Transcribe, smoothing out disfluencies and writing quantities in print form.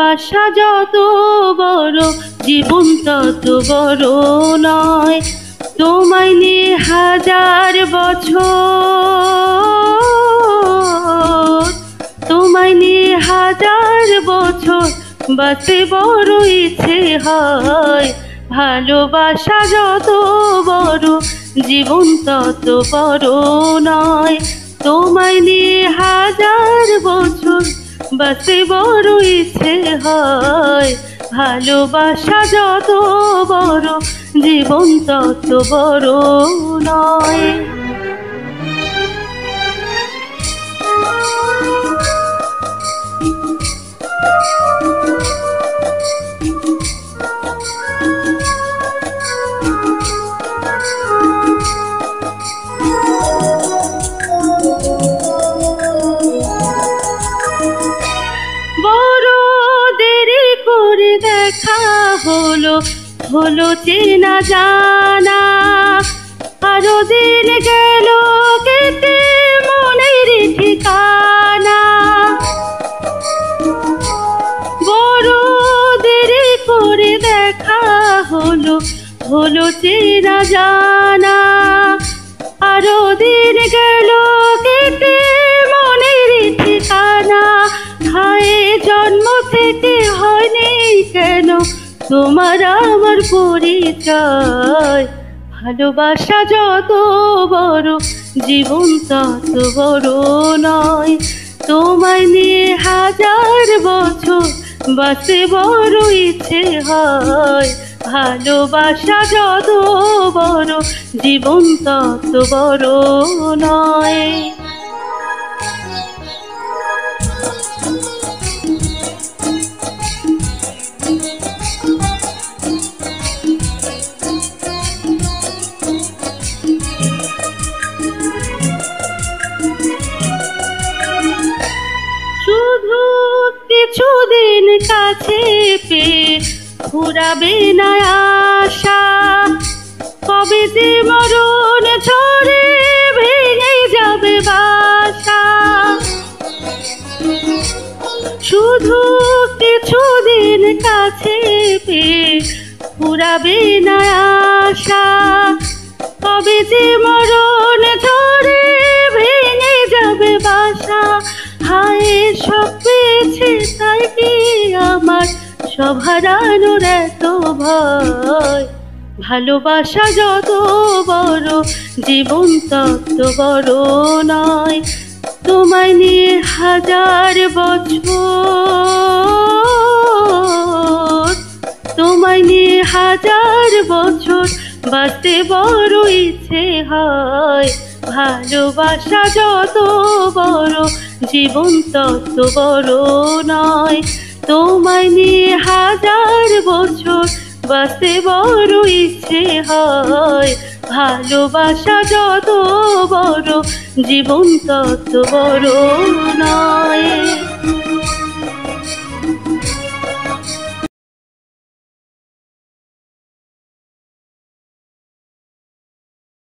ভালোবাসা যত বড় জীবন তত বড় নয়। তোমায় নিয়ে হাজার বছর, তোমায় নিয়ে হাজার বছর বাঁচতে বড় ইচ্ছে হয়। ভালোবাসা যত বড় জীবন তত বড় নয়। তোমায় নিয়ে হাজার বছর বাঁচতে বড় ইচ্ছে হয়। ভালোবাসা যত বড় জীবন তত বড় নয়। দেখা হলো হলো চেনা জানা, আরো দিন গেল কেটে মনের ঠিকানা। বড় দেরি করে দেখা হলো হলো চেনা জানা, আরো দিন গেল কেটে মনের ঠিকানা। হায় জন্ম থেকে হয়নি কেন তোমার আমার পরিচয়। ভালোবাসা যত বড় জীবন তত বড় নয়। তোমায় নিয়ে হাজার বছর বাঁচতে বড় ইচ্ছে হয়। ভালোবাসা যত বড় জীবন তত বড় নয়। শুধু কিছুদিন কাছে পেয়ে ফুরাবে না আশা, কবে যে মরণ ঝরে ভেঙে যাবে বাসা। শুধু কিছুদিন কাছে পেয়ে ফুরাবে না আশা, কবে যে মরণ ঝরে ভেঙে যাবে বাসা। হায় সব পেয়েছে তাই কি আমার সব হারানোর এত ভয়। ভালোবাসা যত বড় জীবন তত বড় নয়। তোমায় নিয়ে হাজার বছর, তোমায় নিয়ে হাজার বছর বাঁচতে বড় ইচ্ছে হয়। ভালোবাসা যত বড় জীবন তত বড় নয়। তোমায় নিয়ে হাজার বছর বাঁচতে বড় ইচ্ছে হয়। ভালোবাসা যত বড় জীবন তত বড় নয়।